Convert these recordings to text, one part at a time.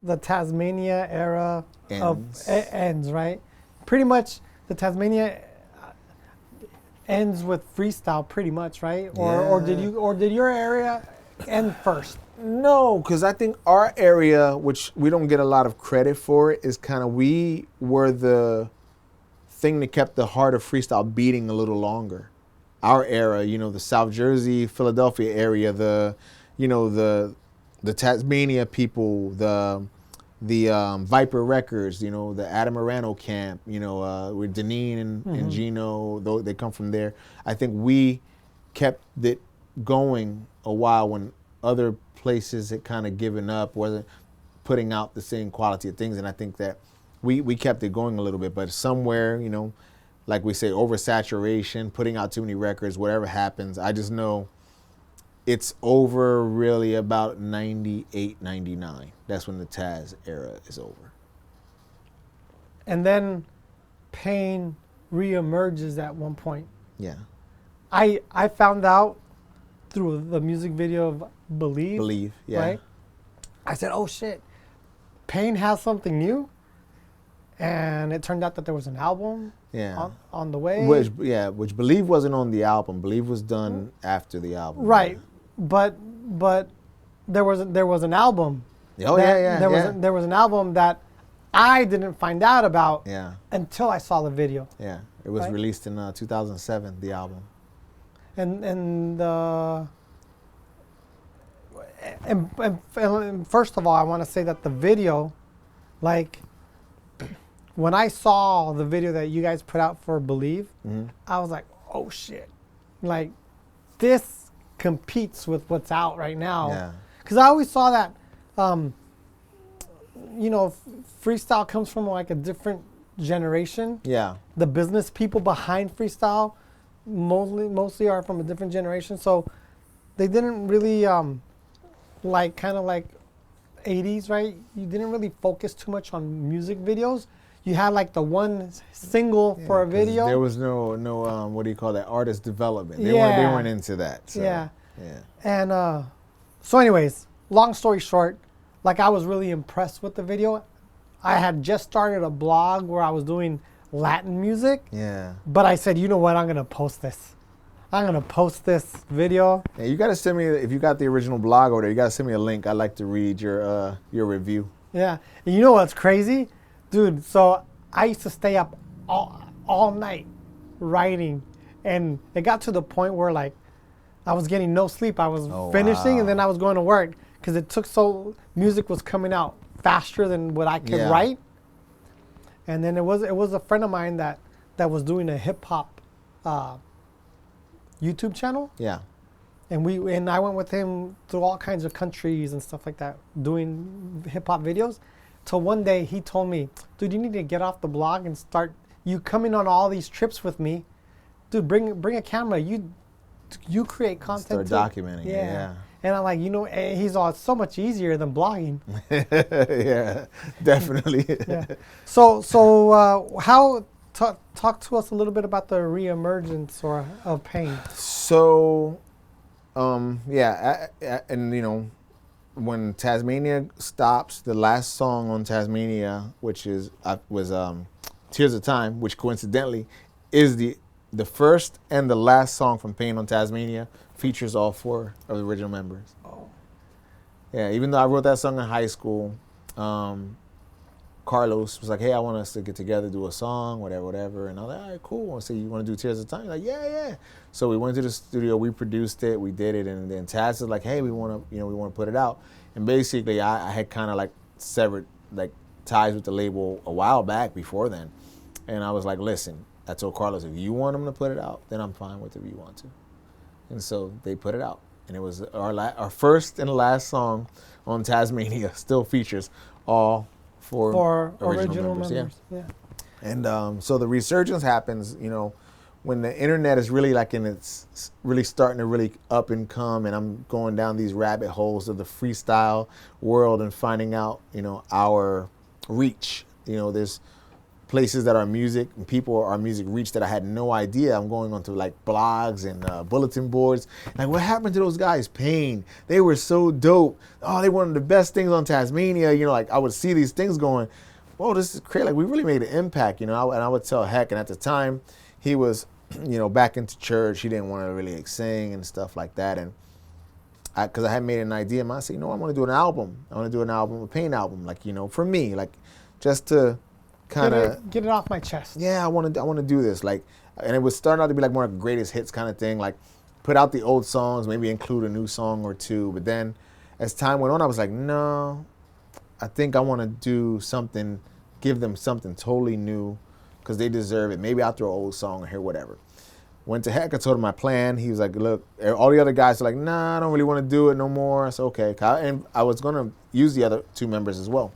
the Tasmania era Ends. ends, right? Pretty much the Tasmania ends with freestyle, pretty much, right? Or did your area end first? No, because I think our area, which we don't get a lot of credit for, is kind of, we were the thing that kept the heart of freestyle beating a little longer. Our era, the South Jersey, Philadelphia area, the Tasmania people, the Viper Records, the Adam Morano camp, with Deneen and Gino, they come from there. I think we kept it going a while when other places had kind of given up, wasn't putting out the same quality of things, and I think that we kept it going a little bit, but somewhere, like we say, oversaturation, putting out too many records, whatever happens, I just know it's over really about 98, 99. That's when the Taz era is over. And then Pain reemerges at one point. Yeah. I found out through the music video of Believe. Believe, yeah. Right? I said, oh shit, Pain has something new. And it turned out that there was an album on the way. Which Believe wasn't on the album. Believe was done after the album. Right. Yeah. But there was an album. Oh There was an album that I didn't find out about until I saw the video. Yeah. It was released in 2007, the album. And first of all, I want to say that the video, like, when I saw the video that you guys put out for Believe, I was like, oh shit. Like, this competes with what's out right now. Yeah. Because I always saw that, freestyle comes from like a different generation. Yeah. The business people behind freestyle mostly are from a different generation. So they didn't really, like, kind of like 80s, right? You didn't really focus too much on music videos. You had like the one single for a video. There was no what do you call that, artist development. They weren't into that. So, yeah. And so anyways, long story short, like, I was really impressed with the video. I had just started a blog where I was doing Latin music. Yeah. But I said, you know what, I'm going to post this. I'm going to post this video. Yeah, you got to send me, if you got the original blog over there, you got to send me a link. I'd like to read your review. Yeah. And you know what's crazy? Dude, so I used to stay up all night writing, and it got to the point where, like, I was getting no sleep. I was finishing, and then I was going to work because it took music was coming out faster than what I could write. And then it was a friend of mine that was doing a hip hop YouTube channel. Yeah. And I went with him through all kinds of countries and stuff like that, doing hip hop videos. Till one day he told me, dude, you need to get off the blog and start coming on all these trips with me. Dude, bring a camera. You create content. Start documenting it, yeah. And I'm like, he's all, it's so much easier than blogging. Yeah, definitely. Yeah. So how, talk to us a little bit about the reemergence of Pain. So, and when Tasmania stops, the last song on Tasmania, which was Tears of Time, which coincidentally is the first and the last song from Pain on Tasmania, features all 4 of the original members. Oh. Yeah, even though I wrote that song in high school, Carlos was like, hey, I want us to get together, do a song, whatever. And I was like, all right, cool. I said, you want to do Tears of Time? He's like, yeah. So we went to the studio, we produced it, we did it, and then Taz was like, hey, we want to put it out. And basically, I had kind of like severed like ties with the label a while back before then. And I was like, listen, I told Carlos, if you want them to put it out, then I'm fine with it if you want to. And so they put it out. And it was our first and last song on Tasmania, still features all 4 original members. Yeah. And so the resurgence happens, when the internet is really like it's really starting to really up and come, and I'm going down these rabbit holes of the freestyle world and finding out, our reach. There's places that our music and people our music reached that I had no idea. I'm going onto like blogs and bulletin boards. Like, what happened to those guys? Pain. They were so dope. Oh, they were one of the best things on Tasmania. You know, like I would see these things going, whoa, this is crazy. Like, we really made an impact, you know. And I would tell Heck, and at the time, he was, you know, back into church. He didn't want to really like, sing and stuff like that. And because I had made an idea, I said, you know, I want to do an album. I want to do an album, a Pain album, like, you know, for me, like, just to kind of get it off my chest. Yeah, I want to do this, like, and it was starting out to be like more like greatest hits kind of thing, like put out the old songs, maybe include a new song or two. But then, as time went on, I was like, no, I think I want to do something, give them something totally new, because they deserve it. Maybe I'll throw an old song or hear whatever. Went to Heck, I told him my plan. He was like, look, all the other guys are like, nah, I don't really want to do it no more. I said, okay. And I was going to use the other two members as well.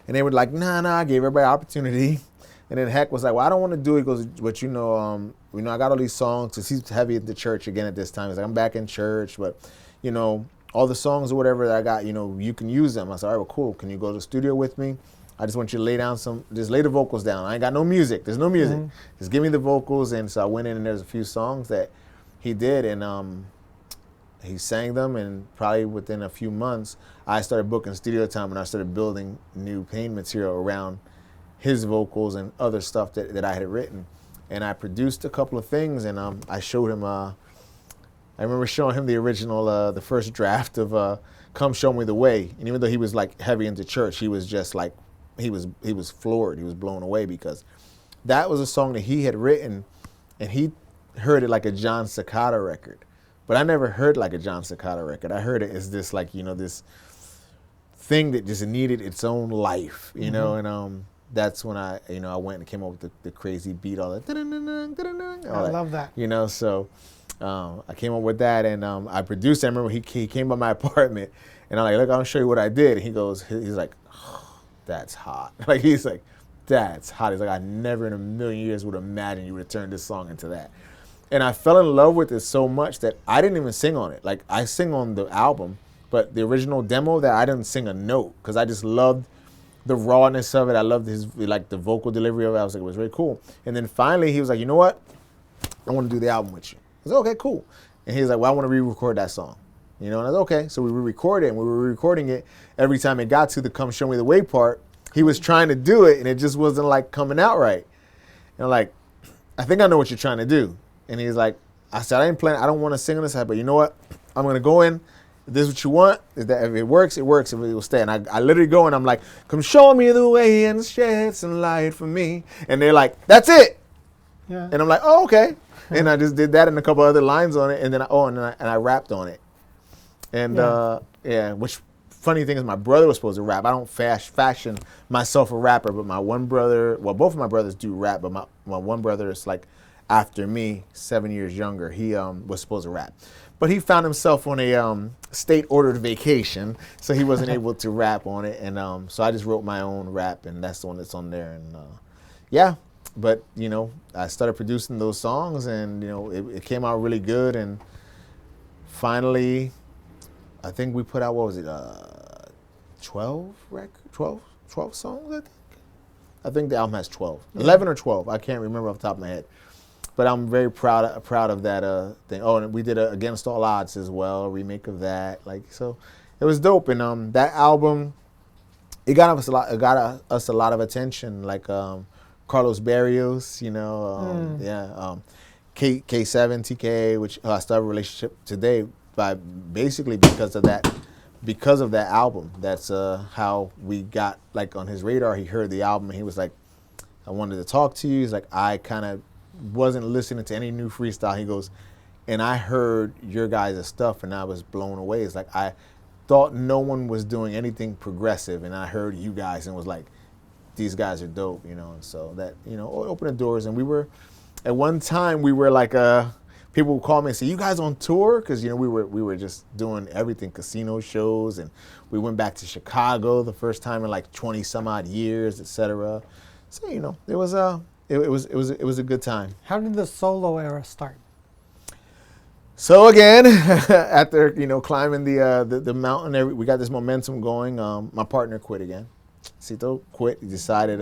And they were like, nah, I gave everybody an opportunity. And then Heck was like, well, I don't want to do it. He goes, but you know, I got all these songs, because he's heavy at the church again at this time. He's like, I'm back in church, but, you know, all the songs or whatever that I got, you know, you can use them. I said, all right, well, cool. Can you go to the studio with me? I just want you to just lay the vocals down. I ain't got no music. There's no music. Mm-hmm. Just give me the vocals. And so I went in, and there's a few songs that he did, and he sang them. And probably within a few months, I started booking studio time, and I started building new Pain material around his vocals and other stuff that I had written. And I produced a couple of things, and I showed him. I remember showing him the original, the first draft of "Come Show Me the Way." And even though he was like heavy into church, he was just like. He was floored. He was blown away, because that was a song that he had written, and he heard it like a John Cicada record. But I never heard like a John Cicada record. I heard it as this, like, you know, this thing that just needed its own life, you know. And that's when I went and came up with the crazy beat, all that. I love that. You know, so I came up with that, and I produced it. I remember he came by my apartment, and I'm like, look, I'll show you what I did. And he's like, that's hot. Like, he's like, that's hot. He's like, I never in a million years would imagine you would have turned this song into that. And I fell in love with it so much that I didn't even sing on it. Like, I sing on the album, but the original demo, that I didn't sing a note, because I just loved the rawness of it. I loved his, like, the vocal delivery of it. I was like, it was really cool. And then finally he was like, you know what? I want to do the album with you. I was like, okay, cool. And he was like, well, I want to re-record that song. You know, and I was okay. So we re-recorded it, and we were recording it. Every time it got to the "Come Show Me the Way" part, he was trying to do it, and it just wasn't like coming out right. And I'm like, I think I know what you're trying to do. And he's like, I said, I don't want to sing on this side, but you know what? I'm gonna go in. If this is what you want, is that if it works, it works. If it will stay. And I literally go, and I'm like, come show me the way and shed some light for me. And they're like, that's it. Yeah. And I'm like, oh, okay. And I just did that and a couple other lines on it, and then I rapped on it. And which funny thing is, my brother was supposed to rap. I don't fashion myself a rapper, but my one brother, well, both of my brothers do rap, but my one brother is like after me, 7 years younger. He was supposed to rap, but he found himself on a state-ordered vacation, so he wasn't able to rap on it. And so I just wrote my own rap, and that's the one that's on there. And but you know, I started producing those songs, and you know, it came out really good. And finally, I think we put out, what was it, 12 songs, I think the album has 12. Yeah. 11 or 12, I can't remember off the top of my head. But I'm very proud of that thing. Oh, and we did a Against All Odds as well, a remake of that. Like, so it was dope. And that album, it got us a lot of attention. Like Carlos Barrios, you know, K7 TK, which I still have a relationship today. Because of that album. That's how we got like on his radar. He heard the album, and he was like, I wanted to talk to you. He's like, I kind of wasn't listening to any new freestyle. He goes, and I heard your guys' stuff, and I was blown away. It's like, I thought no one was doing anything progressive, and I heard you guys and was like, these guys are dope, you know. And so that, you know, opened the doors. And we were, at one time, we were like people would call me and say, you guys on tour? Because, you know, we were just doing everything, casino shows, and we went back to Chicago the first time in like 20 some odd years, etc. So, you know, it was a good time. How did the solo era start? So again, after, you know, climbing the mountain, we got this momentum going. My partner quit again. Cito quit. He decided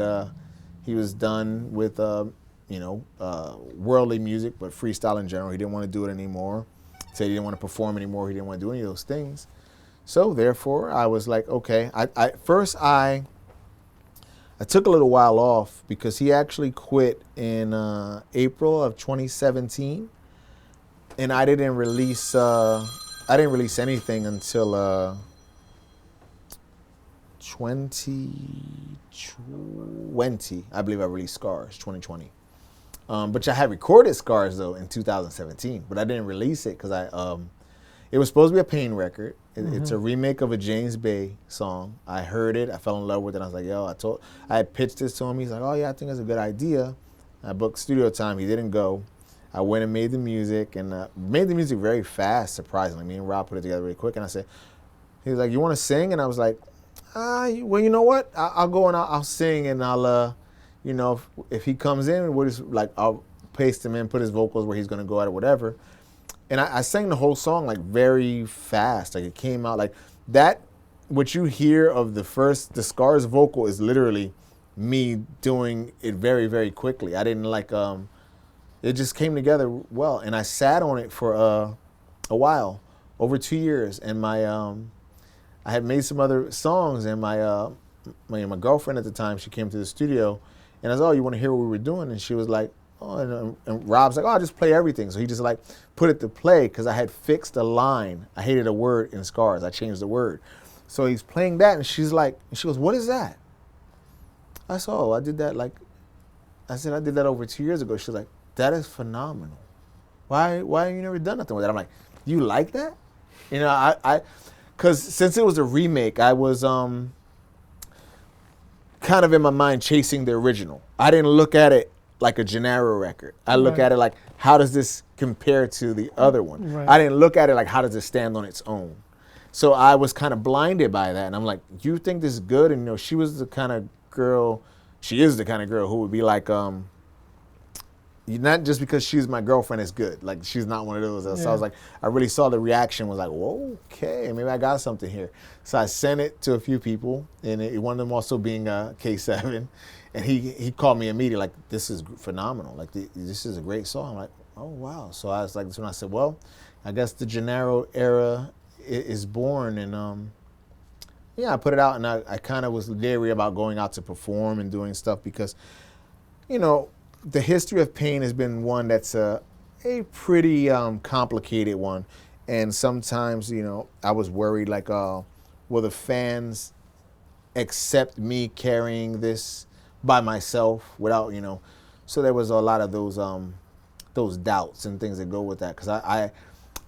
He was done with worldly music, but freestyle in general. He didn't want to do it anymore. Said he didn't want to perform anymore. He didn't want to do any of those things. So therefore, I was like, okay. I took a little while off because he actually quit in April of 2017, and I didn't release anything until 2020. I believe I released Scars 2020. But I had recorded Scars though in 2017, but I didn't release it because it was supposed to be a Pain record. It's a remake of a James Bay song. I heard it, I fell in love with it. I was like, yo, I had pitched this to him. He's like, oh yeah, I think that's a good idea. I booked studio time. He didn't go. I went and made the music and made the music very fast, surprisingly. Me and Rob put it together really quick. And I said, he was like, you want to sing? And I was like, well, you know what? I'll go and I'll sing and I'll, if he comes in, we'll just I'll paste him in, put his vocals where he's going to go at or whatever. And I sang the whole song like very fast. Like it came out like that. What you hear of the Scars vocal is literally me doing it very, very quickly. I didn't it just came together well. And I sat on it for a while, over 2 years. And I had made some other songs, and my girlfriend at the time, she came to the studio, and I was, oh, you want to hear what we were doing? And she was like, oh, and Rob's like, oh, I'll just play everything. So he just put it to play because I had fixed a line. I hated a word in Scars. I changed the word. So he's playing that, and she goes, what is that? I said, oh, I did that I did that over 2 years ago. She was like, that is phenomenal. Why have you never done nothing with that? I'm like, you like that? Because since it was a remake, I was kind of in my mind chasing the original. I didn't look at it like a Jenaro record. I look at it like, how does this compare to the other one? Right. I didn't look at it like, how does it stand on its own? So I was kind of blinded by that. And I'm like, you think this is good? And she was the kind of girl, she is the kind of girl who would be like, not just because she's my girlfriend is good. Like, she's not one of those. Yeah. So I was like, I really saw the reaction, was like, whoa, okay, maybe I got something here. So I sent it to a few people, and one of them also being K7. And he called me immediately, like, this is phenomenal. Like, this is a great song. I'm like, oh, wow. So I was like, that's when I said, well, I guess the Jenaro era is born. And I put it out, and I kind of was leery about going out to perform and doing stuff because, the history of Pain has been one that's a pretty complicated one. And sometimes, I was worried, like, will the fans accept me carrying this by myself without, So there was a lot of those doubts and things that go with that. Because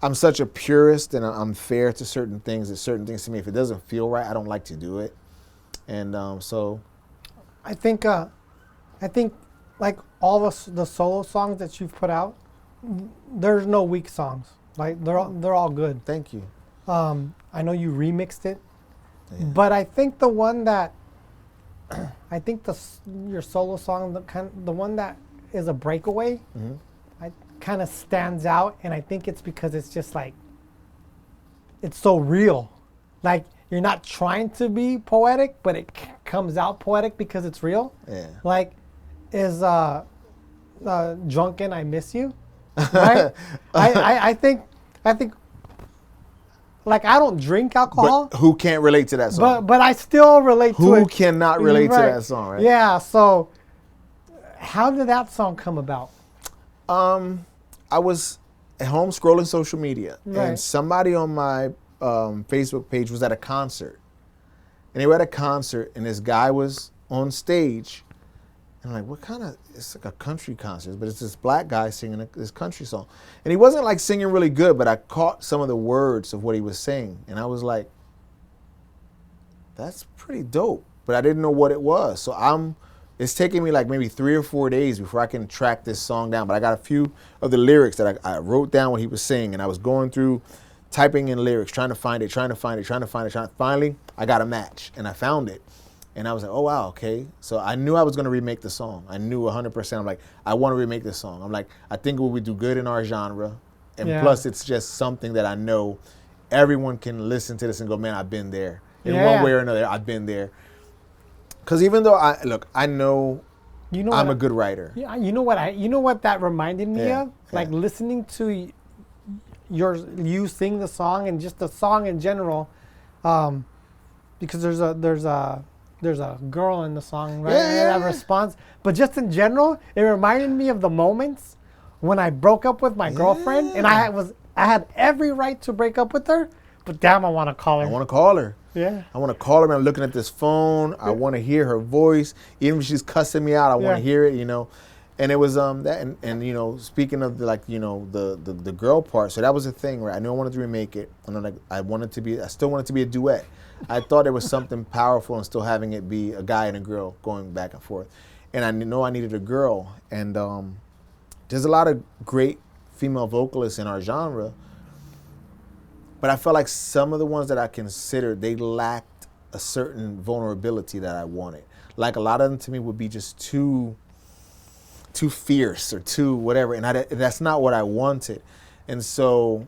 I'm such a purist, and I'm fair to certain things. There's certain things to me, if it doesn't feel right, I don't like to do it. And so I think like all the solo songs that you've put out, there's no weak songs. Like they're all good. Thank you. I know you remixed it, but I think the one that your solo song, the one that is a breakaway, kind of stands out, and I think it's because it's just like it's so real. Like you're not trying to be poetic, but it comes out poetic because it's real. Yeah. Like is Drunken I Miss You, right? I think like I don't drink alcohol. But who can't relate to that song? But I still relate to it. Who cannot relate to that song, right? Yeah, so how did that song come about? I was at home scrolling social media, and somebody on my Facebook page was at a concert. And they were at a concert, and this guy was on stage. And I'm like, what kind of, it's like a country concert, but it's this black guy singing this country song. And he wasn't like singing really good, but I caught some of the words of what he was saying. And I was like, that's pretty dope. But I didn't know what it was. So it's taking me like maybe 3 or 4 days before I can track this song down. But I got a few of the lyrics that I wrote down what he was saying. And I was going through, typing in lyrics, trying to find it. Finally, I got a match, and I found it. And I was like, oh, wow, okay. So I knew I was going to remake the song. I knew 100%. I'm like, I want to remake this song. I'm like, I think it would do good in our genre. And plus, it's just something that I know everyone can listen to this and go, man, I've been there. In one way or another, I've been there. Because even though, I know You know, I'm a good writer. Yeah, you know what that reminded me of? Like listening to you sing the song and just the song in general, because there's a girl in the song, right? That response. But just in general, it reminded me of the moments when I broke up with my girlfriend, and I had every right to break up with her, but damn, I want to call her. I want to call her. Yeah. I want to call her. I'm looking at this phone. I want to hear her voice. Even if she's cussing me out, I want to hear it, you know. And it was that, and you know, speaking of the girl part, so that was the thing, right? I knew I wanted to remake it, and like I still wanted to be a duet. I thought there was something powerful in still having it be a guy and a girl going back and forth, and I know I needed a girl, and there's a lot of great female vocalists in our genre, but I felt like some of the ones that I considered, they lacked a certain vulnerability that I wanted. Like a lot of them to me would be just too fierce or too whatever, and that's not what I wanted. And so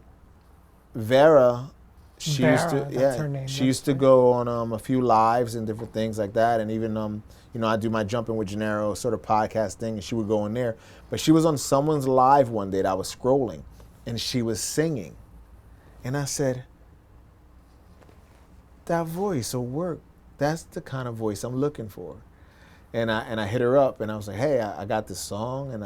Vera, she used to go on a few lives and different things like that, and even you know, I do my Jumping with Jenaro sort of podcast thing, and she would go in there. But she was on someone's live one day that I was scrolling, and she was singing, and I said, that voice will work. That's the kind of voice I'm looking for. And I hit her up, and I was like, hey, I got this song, and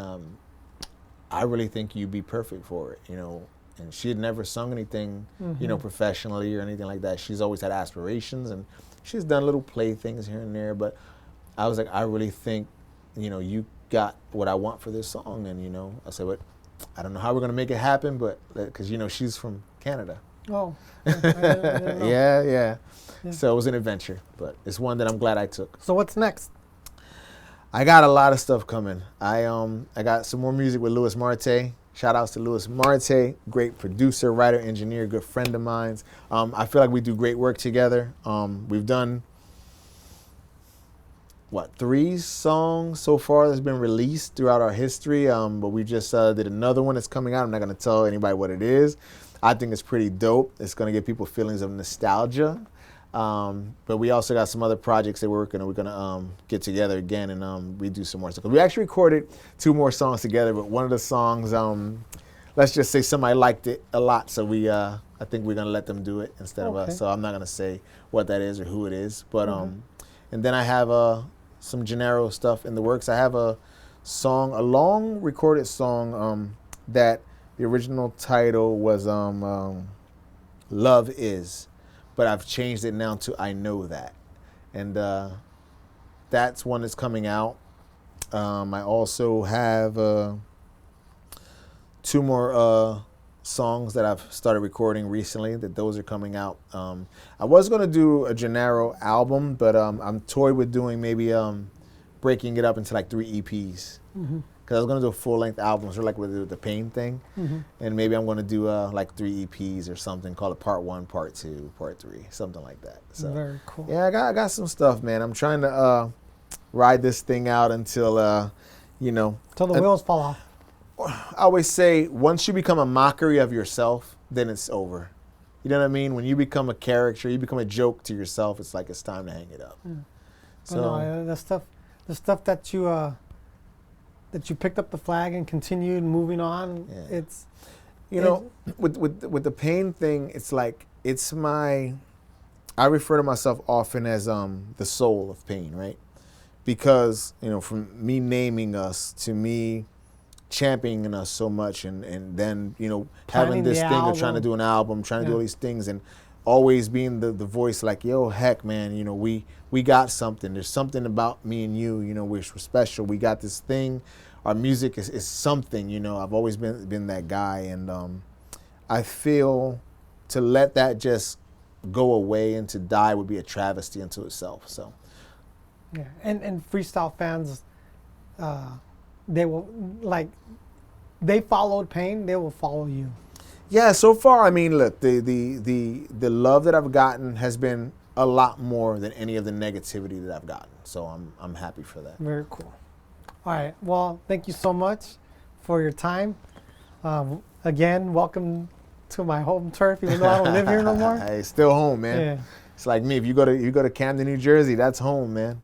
I really think you'd be perfect for it, you know. And she had never sung anything, you know, professionally or anything like that. She's always had aspirations, and she's done little play things here and there. But I was like, I really think, you know, you got what I want for this song. And, you know, I said, but I don't know how we're going to make it happen, but because, you know, she's from Canada. Oh. I didn't know. Yeah. So it was an adventure, but it's one that I'm glad I took. So what's next? I got a lot of stuff coming. I got some more music with Louis Marte. Shout outs to Louis Marte, great producer, writer, engineer, good friend of mine. I feel like we do great work together. We've done, 3 songs so far that's been released throughout our history, but we just did another one that's coming out. I'm not going to tell anybody what it is. I think it's pretty dope. It's going to give people feelings of nostalgia. But we also got some other projects that we're going to get together again and redo some more stuff. We actually recorded 2 more songs together, but one of the songs, let's just say somebody liked it a lot, so I think we're going to let them do it instead of us. So I'm not going to say what that is or who it is. But and then I have some Jenaro stuff in the works. I have a long recorded song that the original title was Love Is. But I've changed it now to I Know That. And that's one that's coming out. I also have 2 more songs that I've started recording recently, those are coming out. I was going to do a Jenaro album, but I'm toyed with doing maybe breaking it up into like 3 EPs. Because I was going to do a full-length album, sort of like with the Pain thing. And maybe I'm going to do like 3 EPs or something, call it Part 1, Part 2, Part 3, something like that. So, very cool. Yeah, I got some stuff, man. I'm trying to ride this thing out until, you know. Until the wheels fall off. I always say, once you become a mockery of yourself, then it's over. You know what I mean? When you become a character, you become a joke to yourself, it's like it's time to hang it up. So no, the stuff that you picked up the flag and continued moving on. It's, you know, with the Pain thing, it's like I refer to myself often as the soul of Pain, right? Because, you know, from me naming us to me championing us so much, and then, you know, having this thing of trying to do an album, trying to do all these things, and always being the voice like, yo, heck, man, you know, we got something. There's something about me and you, you know, we're special. We got this thing. Our music is something, you know. I've always been that guy, and I feel to let that just go away and to die would be a travesty unto itself. So, yeah, and freestyle fans, they will they followed Pain, they will follow you. Yeah, so far, I mean, look, the love that I've gotten has been a lot more than any of the negativity that I've gotten. So I'm happy for that. Very cool. All right. Well, thank you so much for your time. Again, welcome to my home turf, even though I don't live here no more. Hey, still home, man. Yeah. It's like me. If you go to Camden, New Jersey, that's home, man.